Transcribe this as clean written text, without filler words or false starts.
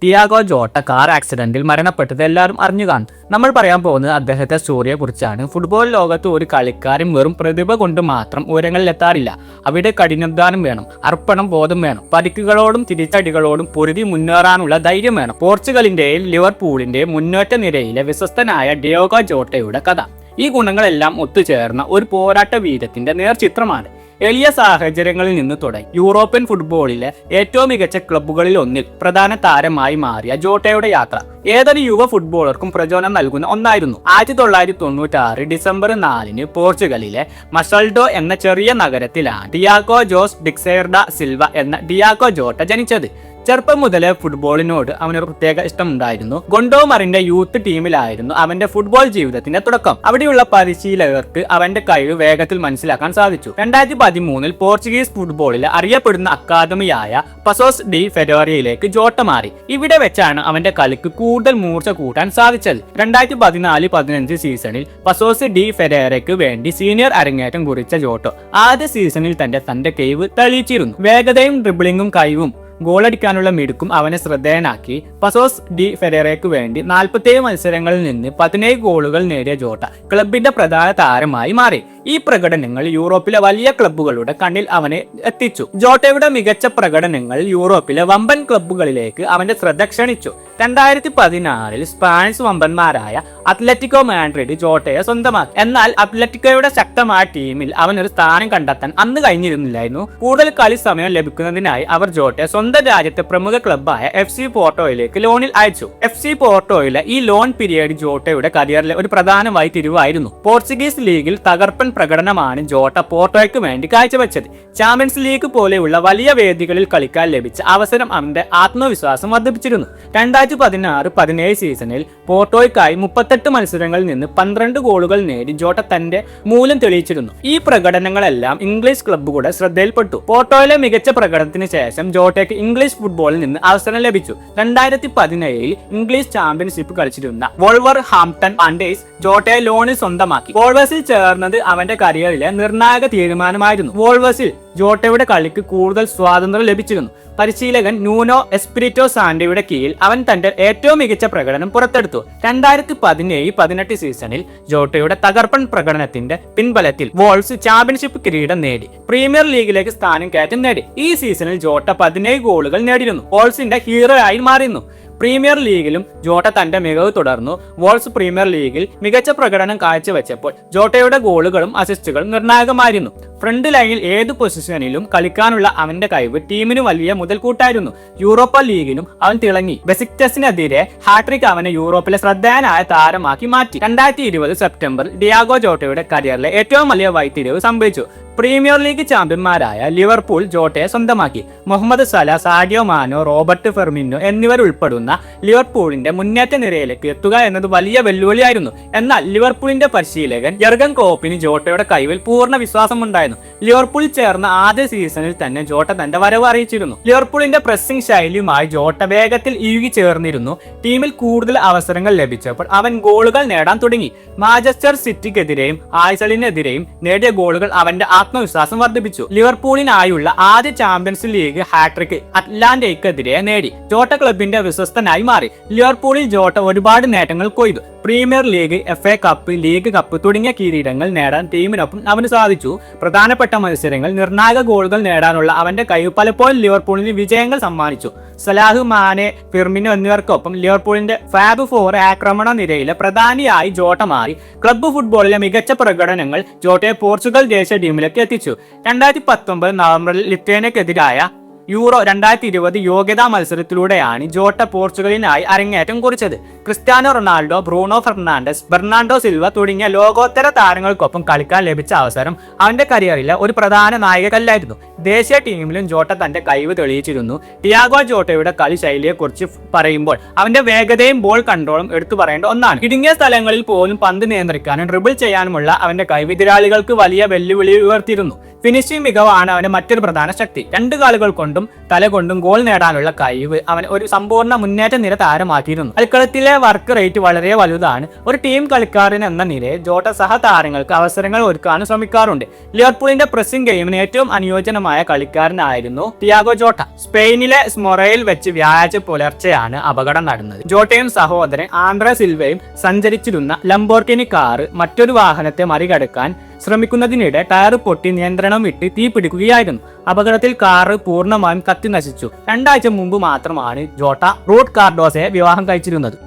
Tiago Jota car ആക്സിഡന്റിൽ മരണപ്പെട്ടത് എല്ലാവരും അറിഞ്ഞു കാണും. നമ്മൾ പറയാൻ പോകുന്നത് അദ്ദേഹത്തെ സ്റ്റോറിയെ കുറിച്ചാണ്. ഫുട്ബോൾ ലോകത്ത് ഒരു കളിക്കാരൻ വെറും പ്രതിഭ കൊണ്ട് മാത്രം ഉയരങ്ങളിൽ എത്താറില്ല. അവിടെ കഠിനാധ്വാനം വേണം, അർപ്പണം ബോധം വേണം, പരിക്കുകളോടും തിരിച്ചടികളോടും പൊരുതി മുന്നേറാനുള്ള ധൈര്യം വേണം. പോർച്ചുഗലിന്റെയും ലിവർപൂളിന്റെയും മുന്നേറ്റ നിരയിലെ വിശ്വസ്തനായ ഡിയോഗോ ജോട്ടയുടെ കഥ ഈ ഗുണങ്ങളെല്ലാം ഒത്തുചേർന്ന ഒരു പോരാട്ട വീരത്തിന്റെ നേർചിത്രമാണ്. എളിയ സാഹചര്യങ്ങളിൽ നിന്ന് തുടങ്ങി യൂറോപ്യൻ ഫുട്ബോളിലെ ഏറ്റവും മികച്ച ക്ലബ്ബുകളിൽ ഒന്നിൽ പ്രധാന താരമായി മാറിയ ജോട്ടയുടെ യാത്ര ഏതൊരു യുവ ഫുട്ബോളർക്കും പ്രചോദനം നൽകുന്ന ഒന്നായിരുന്നു. 1996 ഡിസംബർ 4 പോർച്ചുഗലിലെ മസൽഡോ എന്ന ചെറിയ നഗരത്തിലാണ് ഡിയാഗോ ജോസ് ഡിക്സേർഡ സിൽവ എന്ന ഡിയാഗോ ജോട്ട ജനിച്ചത്. ചെറുപ്പം മുതലേ ഫുട്ബോളിനോട് അവനൊരു പ്രത്യേക ഇഷ്ടമുണ്ടായിരുന്നു. ഗൊണ്ടോമറിന്റെ യൂത്ത് ടീമിലായിരുന്നു അവന്റെ ഫുട്ബോൾ ജീവിതത്തിന്റെ തുടക്കം. അവിടെയുള്ള പരിശീലകർക്ക് അവന്റെ കഴിവ് വേഗത്തിൽ മനസ്സിലാക്കാൻ സാധിച്ചു. 2013 പോർച്ചുഗീസ് ഫുട്ബോളിലെ അറിയപ്പെടുന്ന അക്കാദമിയായ പസോസ് ഡി ഫെഡോറിയയിലേക്ക് ജോട്ട മാറി. ഇവിടെ വെച്ചാണ് അവന്റെ കളിക്ക് കൂടുതൽ മൂർച്ച കൂട്ടാൻ സാധിച്ചത്. 2014-15 സീസണിൽ പസോസ് ഡി ഫെഡോറയ്ക്ക് വേണ്ടി സീനിയർ അരങ്ങേറ്റം കുറിച്ച ജോട്ടോ ആദ്യ സീസണിൽ തന്റെ കഴിവ് തെളിയിച്ചിരുന്നു. വേഗതയും ഡ്രിബിളിംഗും കഴിവും ഗോളടിക്കാനുള്ള മിടുക്കും അവനെ ശ്രദ്ധേയനാക്കി. പസോസ് ഡി ഫെഡറയ്ക്ക് വേണ്ടി 47 മത്സരങ്ങളിൽ നിന്ന് 17 ഗോളുകൾ നേടിയ ജോട്ട ക്ലബിന്റെ പ്രധാന താരമായി മാറി. ഈ പ്രകടനങ്ങൾ യൂറോപ്പിലെ വലിയ ക്ലബ്ബുകളുടെ കണ്ണിൽ അവനെ എത്തിച്ചു. ജോട്ടയുടെ മികച്ച പ്രകടനങ്ങൾ യൂറോപ്പിലെ വമ്പൻ ക്ലബ്ബുകളിലേക്ക് അവന്റെ ശ്രദ്ധ ക്ഷണിച്ചു. 2016 സ്പാനിഷ് വമ്പന്മാരായ അത്ലറ്റിക്കോ മാഡ്രിഡ് ജോട്ടയെ സ്വന്തമാക്കി. എന്നാൽ അത്ലറ്റിക്കോയുടെ ശക്തമായ ടീമിൽ അവനൊരു സ്ഥാനം കണ്ടെത്താൻ അന്ന് കഴിഞ്ഞിരുന്നില്ലായിരുന്നു. കൂടുതൽ കളി സമയം ലഭിക്കുന്നതിനായി അവർ ജോട്ടയെ സ്വന്തം രാജ്യത്തെ പ്രമുഖ ക്ലബ്ബായ FC പോർട്ടോയിലേക്ക് ലോണിൽ അയച്ചു. FC പോർട്ടോയിലെ ഈ ലോൺ പീരിയഡ് ജോട്ടയുടെ കരിയറിലെ ഒരു പ്രധാന വഴിത്തിരിവായിരുന്നു. പോർച്ചുഗീസ് ലീഗിൽ തകർപ്പൻ പ്രകടനമാണ് ജോട്ട പോർട്ടോയ്ക്ക് വേണ്ടി കാഴ്ചവെച്ചത്. ചാമ്പ്യൻസ് ലീഗ് പോലെയുള്ള വലിയ വേദികളിൽ കളിക്കാൻ ലഭിച്ച അവസരം അവന്റെ ആത്മവിശ്വാസം വർദ്ധിപ്പിച്ചിരുന്നു. 2016-17 സീസണിൽ പോർട്ടോയ്ക്കായി 38 മത്സരങ്ങളിൽ നിന്ന് 12 ഗോളുകൾ നേടി ജോട്ട തന്റെ മൂല്യം തെളിയിച്ചിരുന്നു. ഈ പ്രകടനങ്ങളെല്ലാം ഇംഗ്ലീഷ് ക്ലബ്ബുകളുടെ ശ്രദ്ധയിൽപ്പെട്ടു. പോർട്ടോയിലെ മികച്ച പ്രകടനത്തിന് ശേഷം ജോട്ടയ്ക്ക് ഇംഗ്ലീഷ് ഫുട്ബോളിൽ നിന്ന് അവസരം ലഭിച്ചു. 2017 ഇംഗ്ലീഷ് ചാമ്പ്യൻഷിപ്പ് കളിച്ചിരുന്ന വോൾവർ ഹാംപ്ടൺ വാൻഡേഴ്സ് ജോട്ടയെ ലോണിൽ സ്വന്തമാക്കി. വോൾവേഴ്സിൽ ചേർന്നത് അവന്റെ കരിയറിലെ നിർണായക തീരുമാനമായിരുന്നു. വോൾവേഴ്സിൽ ജോട്ടയുടെ കളിക്ക് കൂടുതൽ സ്വാതന്ത്ര്യം ലഭിച്ചിരുന്നു. പരിശീലകൻ ന്യൂനോ എസ്പിരിറ്റോ സാന്റോയുടെ കീഴിൽ അവൻ തന്റെ ഏറ്റവും മികച്ച പ്രകടനം പുറത്തെടുത്തു. 2017-18 സീസണിൽ ജോട്ടയുടെ തകർപ്പൻ പ്രകടനത്തിന്റെ പിൻബലത്തിൽ വോൾസ് ചാമ്പ്യൻഷിപ്പ് കിരീടം നേടി. പ്രീമിയർ ലീഗിലേക്ക് സ്ഥാനം കയറ്റം നേടി. ഈ സീസണിൽ ജോട്ട 17 ഗോളുകൾ നേടിയിരുന്നു. വോൾസിന്റെ ഹീറോ ആയി മാറിയിരുന്നു. പ്രീമിയർ ലീഗിലും ജോട്ട തന്റെ മികവ് തുടർന്നു. വോൾസ് പ്രീമിയർ ലീഗിൽ മികച്ച പ്രകടനം കാഴ്ചവെച്ചപ്പോൾ ജോട്ടയുടെ ഗോളുകളും അസിസ്റ്റുകളും നിർണായകമായിരുന്നു. ഫ്രണ്ട് ലൈനിൽ ഏത് പൊസിഷനിലും കളിക്കാനുള്ള അവന്റെ കഴിവ് ടീമിന് വലിയ മുതൽക്കൂട്ടായിരുന്നു. യൂറോപ്പ ലീഗിലും അവൻ തിളങ്ങി. ബെസിക്ടസിനെതിരെ ഹാട്രിക് അവനെ യൂറോപ്പിലെ ശ്രദ്ധേയനായ താരമാക്കി മാറ്റി. 2020 സെപ്റ്റംബറിൽ ഡിയാഗോ ജോട്ടയുടെ കരിയറിലെ ഏറ്റവും വലിയ വഴിത്തിരിവ് സംഭവിച്ചു. പ്രീമിയർ ലീഗ് ചാമ്പ്യന്മാരായ ലിവർപൂൾ ജോട്ടയെ സ്വന്തമാക്കി. മുഹമ്മദ് സല, സാഡിയോ മാനോ, റോബർട്ട് ഫെർമിനോ എന്നിവരുൾപ്പെടുന്ന ലിവർപൂളിന്റെ മുന്നേറ്റ നിരയിലേക്ക് എത്തുക എന്നത് വലിയ വെല്ലുവിളിയായിരുന്നു. എന്നാൽ ലിവർപൂളിന്റെ പരിശീലകൻ യർഗൻ ക്ലോപ്പിന് ജോട്ടയുടെ കഴിവിൽ പൂർണ്ണ വിശ്വാസമുണ്ടായിരുന്നു. ലിവർപൂളിൽ ചേർന്ന ആദ്യ സീസണിൽ തന്നെ ജോട്ട തന്റെ വരവ് അറിയിച്ചിരുന്നു. ലിവർപൂളിന്റെ പ്രസിംഗ് ശൈലിയുമായി ജോട്ട വേഗത്തിൽ ഇഴുകി ചേർന്നിരുന്നു. ടീമിൽ കൂടുതൽ അവസരങ്ങൾ ലഭിച്ചപ്പോൾ അവൻ ഗോളുകൾ നേടാൻ തുടങ്ങി. മാഞ്ചസ്റ്റർ സിറ്റിക്കെതിരെയും ആഴ്സണലിനെതിരെയും നേടിയ ഗോളുകൾ അവന്റെ ആത്മവിശ്വാസം വർദ്ധിപ്പിച്ചു. ലിവർപൂളിനായുള്ള ആദ്യ ചാമ്പ്യൻസ് ലീഗ് ഹാട്രിക് അറ്റ്ലാന്റയ്ക്കെതിരെ നേടി ജോട്ട ക്ലബിന്റെ വിശ്വസ്തനായി മാറി. ലിവർപൂളിൽ ജോട്ട ഒരുപാട് നേട്ടങ്ങൾ കൊയ്തു. Premier League, FA cup, League Cup തുടങ്ങിയ കിരീടങ്ങൾ നേടാൻ ടീമിനൊപ്പം അവന് സാധിച്ചു. പ്രധാനപ്പെട്ട മത്സരങ്ങളിൽ നിർണായക ഗോളുകൾ നേടാനുള്ള അവന്റെ കഴിവ് പലപ്പോഴും ലിവർപൂളിന് വിജയങ്ങൾ സമ്മാനിച്ചു. സലാഹ്, മാനെ, ഫിർമിനോ എന്നിവർക്കൊപ്പം ലിവർപൂളിന്റെ ഫാബ് ഫോർ ആക്രമണ നിരയിലെ പ്രധാനിയായി ജോട്ട മാറി. ക്ലബ്ബ് ഫുട്ബോളിലെ മികച്ച പ്രകടനങ്ങൾ ജോട്ടയെ പോർച്ചുഗൽ ദേശീയ ടീമിലേക്ക് എത്തിച്ചു. 2019 നവംബറിൽ ലിത്വേനിയക്കെതിരായ യൂറോ 2020 യോഗ്യതാ മത്സരത്തിലൂടെയാണ് ജോട്ട പോർച്ചുഗലിനായി അരങ്ങേറ്റം കുറിച്ചത്. Cristiano Ronaldo, Bruno Fernandes, Bernardo Silva തുടങ്ങിയ ലോകോത്തര താരങ്ങൾക്കൊപ്പം കളിക്കാൻ ലഭിച്ച അവസരം അവന്റെ കരിയറിലെ ഒരു പ്രധാന നായികക്കല്ലായിരുന്നു. ദേശീയ ടീമിലും ജോട്ട തന്റെ കഴിവ് തെളിയിച്ചിരുന്നു. ടിയാഗോ ജോട്ടയുടെ കളി ശൈലിയെക്കുറിച്ച് പറയുമ്പോൾ അവന്റെ വേഗതയും ബോൾ കൺട്രോളും എടുത്തു പറയേണ്ട ഒന്നാണ്. ഇടുങ്ങിയ സ്ഥലങ്ങളിൽ പോലും പന്ത് നിയന്ത്രിക്കാനും ഡ്രിബിൾ ചെയ്യാനുമുള്ള അവന്റെ കഴിവ് എതിരാളികൾക്ക് വലിയ വെല്ലുവിളി ഉയർത്തിയിരുന്നു. ഫിനിഷിംഗ് മികവാണ് അവന്റെ മറ്റൊരു പ്രധാന ശക്തി. 2 കാലുകൾ കൊണ്ടും തല കൊണ്ടും ഗോൾ നേടാനുള്ള കഴിവ് അവൻ ഒരു സമ്പൂർണ്ണ മുന്നേറ്റ നിര താരമാക്കിയിരുന്നു. കളിക്കളത്തിലെ വർക്ക് റേറ്റ് വളരെ വലുതാണ്. ഒരു ടീം കളിക്കാരൻ എന്ന നിലയിൽ ജോട്ട സഹതാരങ്ങൾക്ക് അവസരങ്ങൾ ഒരുക്കാനും ശ്രമിക്കാറുണ്ട്. ലിവർപൂളിന്റെ പ്രസിംഗ് ഗെയിമിന് ഏറ്റവും അനുയോജ്യമായ പ്രശസ്തമായ കളിക്കാരനായിരുന്നു ടിയാഗോ ജോട്ട. സ്പെയിനിലെ സ്മൊറയിൽ വെച്ച് വ്യാഴാഴ്ച പുലർച്ചെയാണ് അപകടം നടന്നത്. ജോട്ടയും സഹോദരൻ ആൻഡ്രേ സിൽവയും സഞ്ചരിച്ചിരുന്ന ലംബോർഗിനി കാർ മറ്റൊരു വാഹനത്തെ മറികടക്കാൻ ശ്രമിക്കുന്നതിനിടെ ടയർ പൊട്ടി നിയന്ത്രണം വിട്ട് തീ പിടിക്കുകയായിരുന്നു. അപകടത്തിൽ കാർ പൂർണ്ണമായും കത്തി നശിച്ചു. 2 ആഴ്ച മുമ്പ് മാത്രമാണ് ജോട്ട റൂട്ട് കാർഡോസയെ വിവാഹം കഴിച്ചിരുന്നത്.